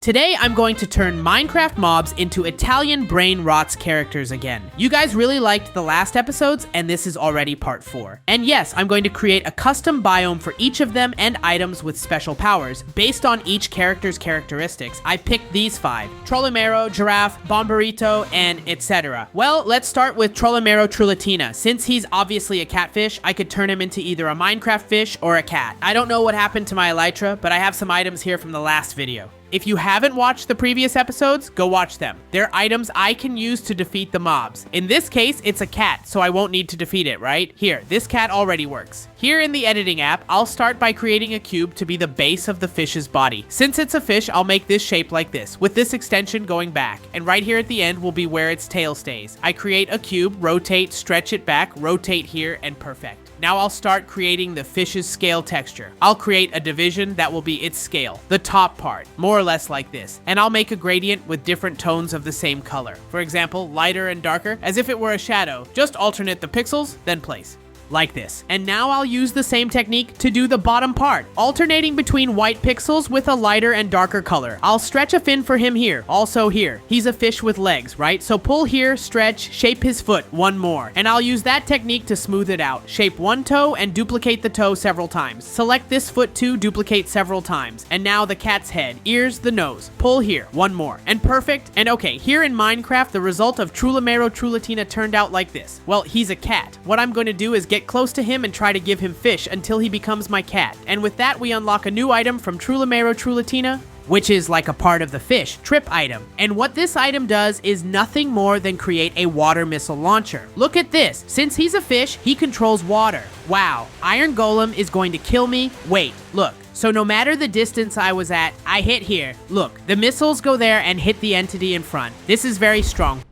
Today, I'm going to turn Minecraft mobs into Italian brain rots characters again. You guys really liked the last episodes, and this is already part 4. And yes, I'm going to create a custom biome for each of them and items with special powers. Based on each character's characteristics, I picked these 5. Trollomero, Giraffe, Bombito, and etc. Well, let's start with Trollomero Trilina. Since he's obviously a catfish, I could turn him into either a Minecraft fish or a cat. I don't know what happened to my elytra, but I have some items here from the last video. If you haven't watched the previous episodes, go watch them. They're items I can use to defeat the mobs. In this case, it's a cat, so I won't need to defeat it, right? Here, this cat already works. Here in the editing app, I'll start by creating a cube to be the base of the fish's body. Since it's a fish, I'll make this shape like this, with this extension going back. And right here at the end will be where its tail stays. I create a cube, rotate, stretch it back, rotate here, and perfect. Now I'll start creating the fish's scale texture. I'll create a division that will be its scale, the top part, more or less like this. And I'll make a gradient with different tones of the same color. For example, lighter and darker, as if it were a shadow. Just alternate the pixels, then place. Like this. And now I'll use the same technique to do the bottom part, alternating between white pixels with a lighter and darker color. I'll stretch a fin for him here, also here. He's a fish with legs, right? So pull here, stretch, shape his foot, one more. And I'll use that technique to smooth it out. Shape one toe and duplicate the toe several times. Select this foot too, duplicate several times. And now the cat's head, ears, the nose. Pull here, one more. And perfect. And okay, here in Minecraft, the result of Trollomero Trilina turned out like this. Well, he's a cat. What I'm going to do is get close to him and try to give him fish until he becomes my cat. And with that, we unlock a new item from Trollomero Trilina, which is like a part of the fish, trip item. And what this item does is nothing more than create a water missile launcher. Look at this. Since he's a fish, he controls water. Wow, Iron Golem is going to kill me. Wait, look. So no matter the distance I was at, I hit here. Look, the missiles go there and hit the entity in front. This is very strong.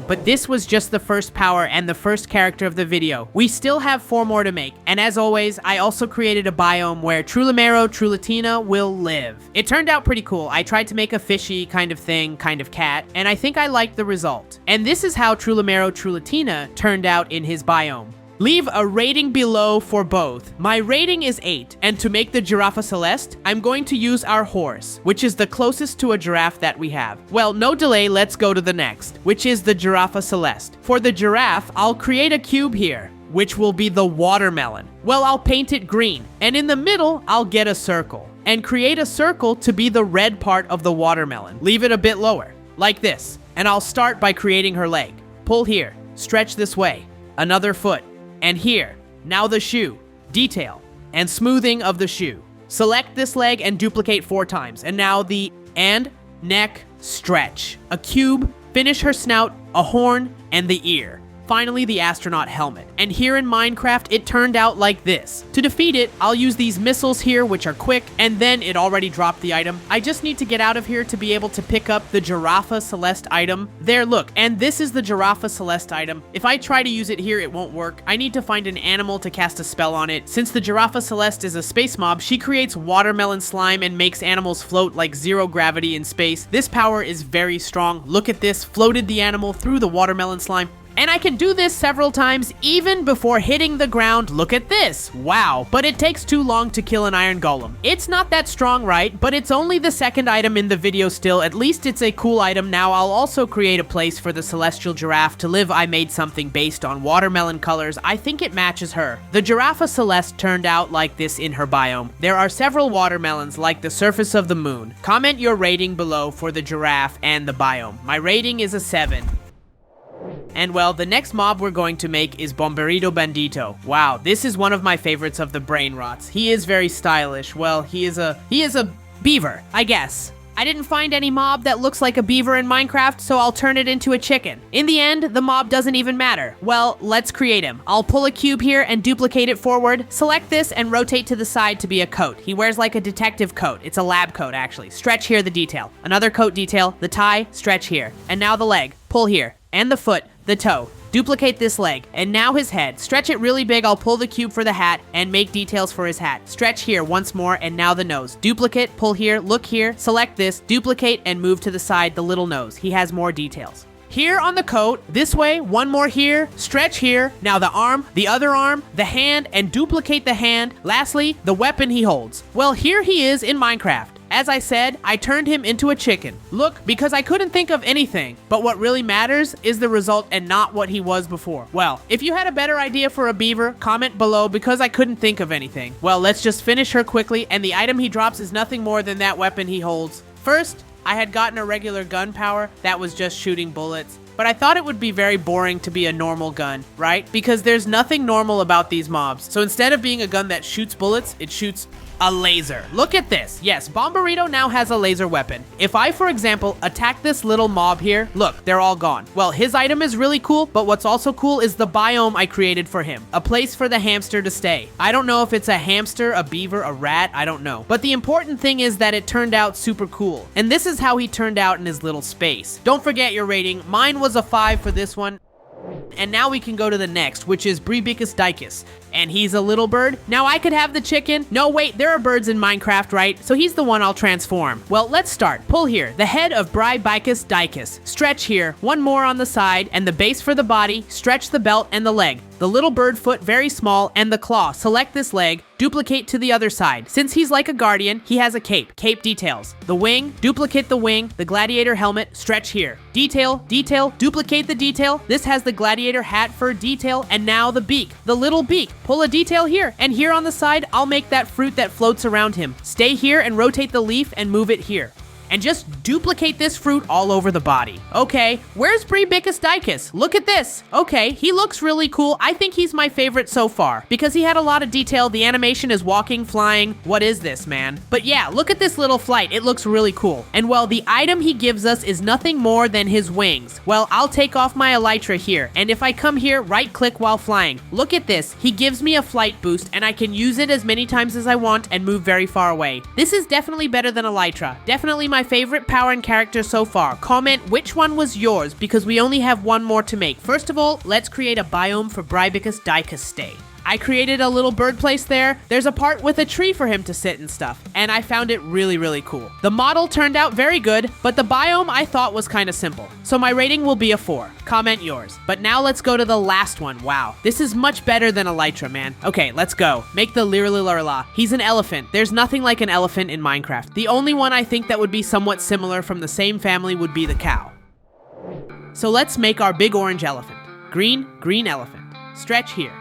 But this was just the first power and the first character of the video. We still have 4 more to make, and as always, I also created a biome where Trollomero Trilina will live. It turned out pretty cool. I tried to make a fishy kind of thing, kind of cat, and I think I liked the result. And this is how Trollomero Trilina turned out in his biome. Leave a rating below for both. My rating is 8, and to make the Giraffe Celeste, I'm going to use our horse, which is the closest to a giraffe that we have. Well, no delay, let's go to the next, which is the Giraffe Celeste. For the giraffe, I'll create a cube here, which will be the watermelon. Well, I'll paint it green, and in the middle, I'll get a circle, and create a circle to be the red part of the watermelon. Leave it a bit lower, like this, and I'll start by creating her leg. Pull here, stretch this way, another foot, and here, now the shoe, detail, and smoothing of the shoe. Select this leg and duplicate 4 times. And now the and, neck, stretch. A cube, finish her snout, a horn, and the ear. Finally, the astronaut helmet. And here in Minecraft, it turned out like this. To defeat it, I'll use these missiles here, which are quick, and then it already dropped the item. I just need to get out of here to be able to pick up the Giraffe Celeste item. There, look, and this is the Giraffe Celeste item. If I try to use it here, it won't work. I need to find an animal to cast a spell on it. Since the Giraffe Celeste is a space mob, she creates watermelon slime and makes animals float like 0 gravity in space. This power is very strong. Look at this, floated the animal through the watermelon slime. And I can do this several times even before hitting the ground. Look at this. Wow, but it takes too long to kill an iron golem. It's not that strong, right? But it's only the second item in the video still. At least it's a cool item. Now I'll also create a place for the celestial giraffe to live. I made something based on watermelon colors. I think it matches her. The Giraffe Celeste turned out like this in her biome. There are several watermelons like the surface of the moon. Comment your rating below for the giraffe and the biome. My rating is a 7. And well, the next mob we're going to make is Bombito Bandito. Wow, this is one of my favorites of the brain rots. He is very stylish. Well, he is a beaver, I guess. I didn't find any mob that looks like a beaver in Minecraft, so I'll turn it into a chicken. In the end, the mob doesn't even matter. Well, let's create him. I'll pull a cube here and duplicate it forward. Select this and rotate to the side to be a coat. He wears like a detective coat. It's a lab coat, actually. Stretch here the detail. Another coat detail. The tie, stretch here. And now the leg. Pull here. And the foot. The toe. Duplicate this leg, and now his head. Stretch it really big. I'll pull the cube for the hat and make details for his hat. Stretch here once more, and now the nose. Duplicate, pull here, look here, select this, duplicate, and move to the side the little nose. He has more details. Here on the coat, this way, one more here, stretch here, now the arm, the other arm, the hand, and duplicate the hand. Lastly, the weapon he holds. Well, here he is in Minecraft. As I said, I turned him into a chicken. Look, because I couldn't think of anything. But what really matters is the result and not what he was before. Well, if you had a better idea for a beaver, comment below because I couldn't think of anything. Well, let's just finish her quickly, and the item he drops is nothing more than that weapon he holds. First, I had gotten a regular gun power that was just shooting bullets. But I thought it would be very boring to be a normal gun, right? Because there's nothing normal about these mobs. So instead of being a gun that shoots bullets, it shoots a laser. Look at this. Yes, Bombito now has a laser weapon. If I, for example, attack this little mob here, look, they're all gone. Well, his item is really cool, but what's also cool is the biome I created for him. A place for the hamster to stay. I don't know if it's a hamster, a beaver, a rat, I don't know. But the important thing is that it turned out super cool. And this is how he turned out in his little space. Don't forget your rating. Mine was a 5 for this one. And now we can go to the next, which is Briicus Dika. And he's a little bird. Now I could have the chicken. No, wait, there are birds in Minecraft, right? So he's the one I'll transform. Well, let's start. Pull here. The head of Briicus Dika. Stretch here. One more on the side. And the base for the body. Stretch the belt and the leg. The little bird foot very small, and the claw. Select this leg. Duplicate to the other side. Since he's like a guardian, he has a cape. Cape details. The wing. Duplicate the wing. The gladiator helmet. Stretch here. Detail. Detail. Duplicate the detail. This has the gladiator hat fur detail. And now the beak. The little beak. Pull a detail here. And here on the side, I'll make that fruit that floats around him. Stay here and rotate the leaf and move it here. And just duplicate this fruit all over the body. Okay, where's Briicus Dika? Look at this. Okay, he looks really cool. I think he's my favorite so far because he had a lot of detail. The animation is walking, flying. What is this, man? But yeah, look at this little flight. It looks really cool. And well, the item he gives us is nothing more than his wings. Well, I'll take off my elytra here. And if I come here, right click while flying. Look at this. He gives me a flight boost and I can use it as many times as I want and move very far away. This is definitely better than elytra. Definitely my favorite power and character so far. Comment which one was yours because we only have one more to make. First of all, let's create a biome for Briicus Dika stay. I created a little bird place there. There's a part with a tree for him to sit and stuff, and I found it really, really cool. The model turned out very good, but the biome I thought was kind of simple. So my rating will be a 4. Comment yours. But now let's go to the last one. Wow, this is much better than elytra, man. Okay, let's go. Make the Lirililarla. He's an elephant. There's nothing like an elephant in Minecraft. The only one I think that would be somewhat similar from the same family would be the cow. So let's make our big orange elephant. Green elephant. Stretch here.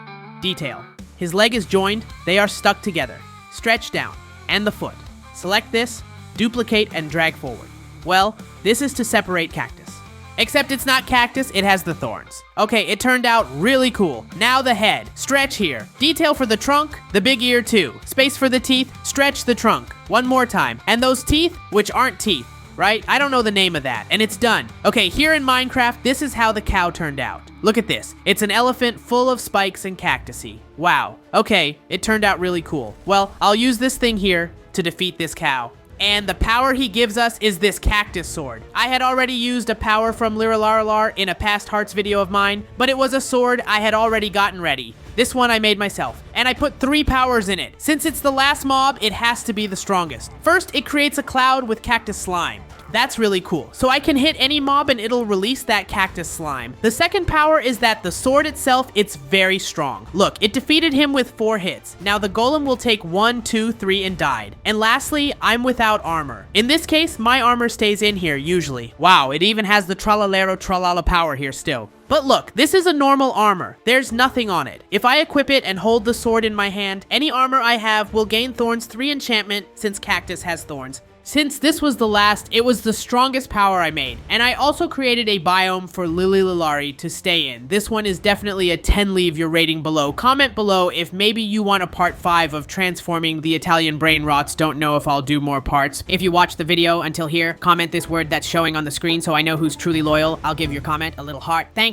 Detail. His leg is joined, they are stuck together. Stretch down, and the foot. Select this, duplicate, and drag forward. Well, this is to separate cactus. Except it's not cactus, it has the thorns. Okay, it turned out really cool. Now the head. Stretch here. Detail for the trunk, the big ear too. Space for the teeth, stretch the trunk. One more time. And those teeth, which aren't teeth, right? I don't know the name of that, and it's done. Okay, here in Minecraft, this is how the cow turned out. Look at this. It's an elephant full of spikes and cactusy. Wow. Okay, it turned out really cool. Well, I'll use this thing here to defeat this cow. And the power he gives us is this cactus sword. I had already used a power from Lirililarla in a past Hearts video of mine, but it was a sword I had already gotten ready. This one I made myself, and I put 3 powers in it. Since it's the last mob, it has to be the strongest. First, it creates a cloud with cactus slime. That's really cool. So I can hit any mob and it'll release that cactus slime. The second power is that the sword itself, it's very strong. Look, it defeated him with 4 hits. Now the golem will take 1, 2, 3 and died. And lastly, I'm without armor. In this case, my armor stays in here usually. Wow, it even has the Trollomero Trilina power here still. But look, this is a normal armor. There's nothing on it. If I equip it and hold the sword in my hand, any armor I have will gain thorns 3 enchantment since cactus has thorns. Since this was the last, it was the strongest power I made. And I also created a biome for Lirililarla to stay in. This one is definitely a 10. Leave your rating below. Comment below if maybe you want a part 5 of transforming the Italian brain rots. Don't know if I'll do more parts. If you watched the video until here, comment this word that's showing on the screen so I know who's truly loyal. I'll give your comment a little heart. Thanks.